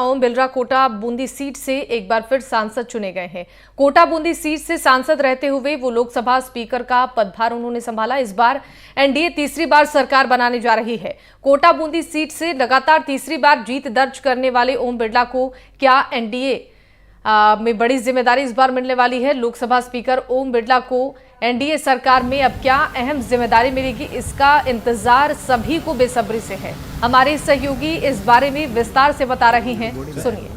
Om Birla Kota Bundi seat से एक बार फिर सांसद चुने गए हैं। कोटा बूंदी सीट से सांसद रहते हुए वो लोकसभा स्पीकर का पदभार उन्होंने संभाला। इस बार एनडीए तीसरी बार सरकार बनाने जा रही है। कोटा बूंदी सीट से लगातार तीसरी बार जीत दर्ज करने वाले ओम बिरला को क्या एनडीए में बड़ी जिम्मेदारी इस बार मिलने वाली है? लोकसभा स्पीकर ओम बिरला को एनडीए सरकार में अब क्या अहम जिम्मेदारी मिलेगी, इसका इंतजार सभी को बेसब्री से है। हमारे सहयोगी इस बारे में विस्तार से बता रहे हैं, सुनिए।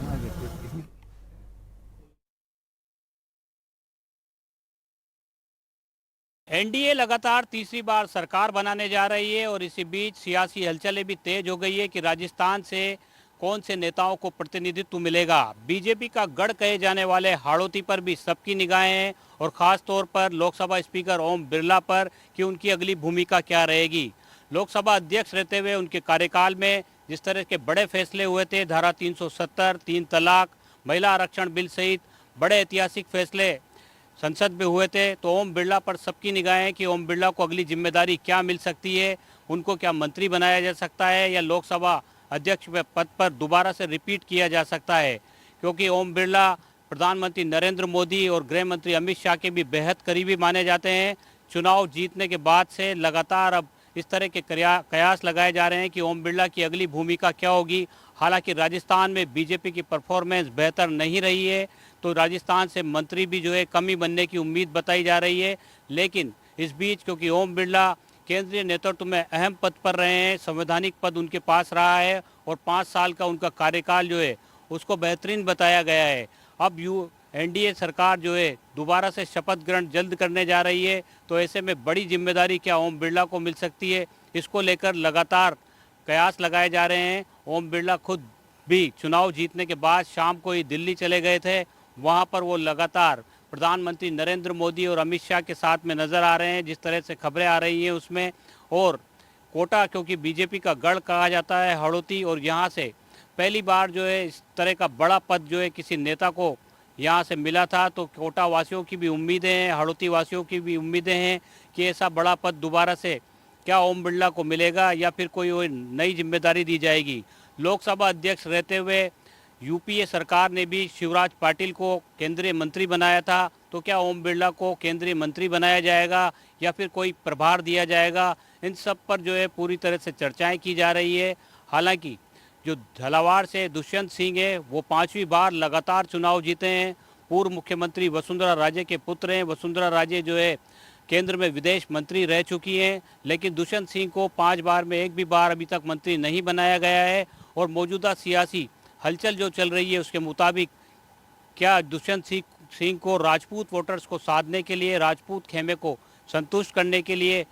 एनडीए लगातार तीसरी बार सरकार बनाने जा रही है और इसी बीच सियासी हलचलें भी तेज हो गई है कि राजस्थान से कौन से नेताओं को प्रतिनिधित्व मिलेगा। बीजेपी का गढ़ कहे जाने वाले हाड़ौती पर भी सबकी निगाहें हैं और खास तौर पर लोकसभा स्पीकर ओम बिरला पर कि उनकी अगली भूमिका क्या रहेगी। लोकसभा अध्यक्ष रहते हुए उनके कार्यकाल में जिस तरह के बड़े फैसले हुए थे, धारा 370, 3 तलाक, महिला आरक्षण बिल सहित बड़े ऐतिहासिक फैसले संसद में हुए थे, तो ओम बिरला पर सबकी निगाहें हैं कि ओम बिरला को अगली जिम्मेदारी क्या मिल सकती है। उनको क्या मंत्री बनाया जा सकता है या लोकसभा अध्यक्ष पद पर दोबारा से रिपीट किया जा सकता है, क्योंकि ओम बिरला प्रधानमंत्री नरेंद्र मोदी और गृह मंत्री अमित शाह के भी बेहद करीबी माने जाते हैं। चुनाव जीतने के बाद से लगातार अब इस तरह के कयास लगाए जा रहे हैं कि ओम बिरला की अगली भूमिका क्या होगी। हालांकि राजस्थान में बीजेपी की परफॉर्मेंस बेहतर नहीं रही है, तो राजस्थान से मंत्री भी जो है कमी बनने की उम्मीद बताई जा रही है। लेकिन इस बीच क्योंकि ओम बिरला केंद्रीय नेतृत्व में अहम पद पर रहे हैं, संवैधानिक पद उनके पास रहा है और 5 साल का उनका कार्यकाल जो है उसको बेहतरीन बताया गया है। अब एनडीए सरकार जो है दोबारा से शपथ ग्रहण जल्द करने जा रही है, तो ऐसे में बड़ी जिम्मेदारी क्या ओम बिरला को मिल सकती है, इसको लेकर लगातार कयास लगाए जा रहे हैं। ओम बिरला खुद भी चुनाव जीतने के बाद शाम को ही दिल्ली चले गए थे। वहाँ पर वो लगातार प्रधानमंत्री नरेंद्र मोदी और अमित शाह के साथ में नज़र आ रहे हैं, जिस तरह से खबरें आ रही हैं उसमें। और कोटा क्योंकि बीजेपी का गढ़ कहा जाता है हाड़ौती, और यहाँ से पहली बार जो है इस तरह का बड़ा पद जो है किसी नेता को यहाँ से मिला था, तो कोटा वासियों की भी उम्मीदें हैं, हाड़ौती वासियों की भी उम्मीदें हैं कि ऐसा बड़ा पद दोबारा से क्या ओम बिरला को मिलेगा या फिर कोई नई जिम्मेदारी दी जाएगी। लोकसभा अध्यक्ष रहते हुए यूपीए सरकार ने भी शिवराज पाटिल को केंद्रीय मंत्री बनाया था, तो क्या ओम बिरला को केंद्रीय मंत्री बनाया जाएगा या फिर कोई प्रभार दिया जाएगा, इन सब पर जो है पूरी तरह से चर्चाएं की जा रही है। हालांकि जो झालावाड़ से दुष्यंत सिंह है वो 5वीं बार लगातार चुनाव जीते हैं। पूर्व मुख्यमंत्री वसुंधरा राजे के पुत्र हैं। वसुंधरा राजे जो है केंद्र में विदेश मंत्री रह चुकी हैं, लेकिन दुष्यंत सिंह को 5 बार में एक भी बार अभी तक मंत्री नहीं बनाया गया है। और मौजूदा सियासी हलचल जो चल रही है उसके मुताबिक क्या दुष्यंत सिंह को राजपूत वोटर्स को साधने के लिए, राजपूत खेमे को संतुष्ट करने के लिए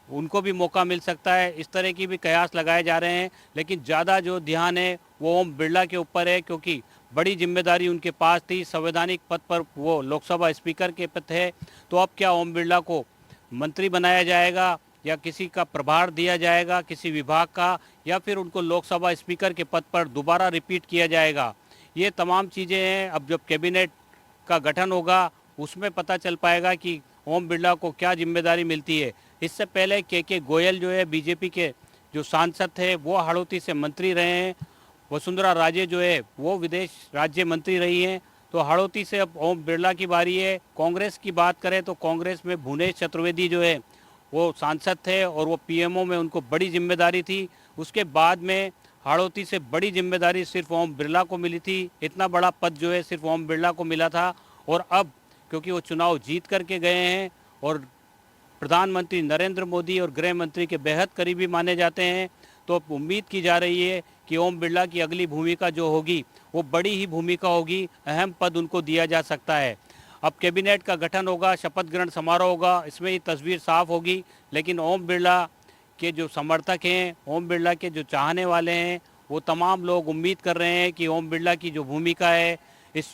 उनको भी मौका मिल सकता है। इस तरह की भी कयास लगाए जा रहे हैं, लेकिन ज़्यादा जो ध्यान है वो ओम बिरला के ऊपर है, क्योंकि बड़ी जिम्मेदारी उनके पास थी। संवैधानिक पद पर वो लोकसभा स्पीकर के पद है, तो अब क्या ओम बिरला को मंत्री बनाया जाएगा या किसी का प्रभार दिया जाएगा किसी विभाग का, या फिर उनको लोकसभा स्पीकर के पद पर दोबारा रिपीट किया जाएगा। ये तमाम चीज़ें हैं। अब जब कैबिनेट का गठन होगा उसमें पता चल पाएगा कि ओम बिरला को क्या जिम्मेदारी मिलती है। इससे पहले के गोयल जो है बीजेपी के जो सांसद थे वो हाड़ौती से मंत्री रहे हैं। वसुंधरा राजे जो है वो विदेश राज्य मंत्री रही हैं। तो हाड़ौती से अब ओम बिरला की बारी है। कांग्रेस की बात करें तो कांग्रेस में भुवनेश चतुर्वेदी जो है वो सांसद थे और वो पीएमओ में उनको बड़ी जिम्मेदारी थी। उसके बाद में हाड़ौती से बड़ी जिम्मेदारी सिर्फ ओम बिरला को मिली थी। इतना बड़ा पद जो है सिर्फ ओम बिरला को मिला था, और अब क्योंकि वो चुनाव जीत करके गए हैं और प्रधानमंत्री नरेंद्र मोदी और गृह मंत्री के बेहद करीबी माने जाते हैं, तो उम्मीद की जा रही है कि ओम बिरला की अगली भूमिका जो होगी वो बड़ी ही भूमिका होगी, अहम पद उनको दिया जा सकता है। अब कैबिनेट का गठन होगा, शपथ ग्रहण समारोह होगा, इसमें ये तस्वीर साफ होगी। लेकिन ओम बिरला के जो समर्थक हैं, ओम बिरला के जो चाहने वाले हैं, वो तमाम लोग उम्मीद कर रहे हैं कि ओम बिरला की जो भूमिका है इस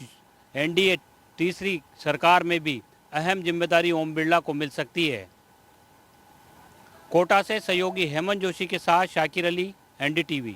एनडीए तीसरी सरकार में भी अहम जिम्मेदारी ओम बिरला को मिल सकती है। कोटा से सहयोगी हेमंत जोशी के साथ शाकिर अली, एनडीटीवी।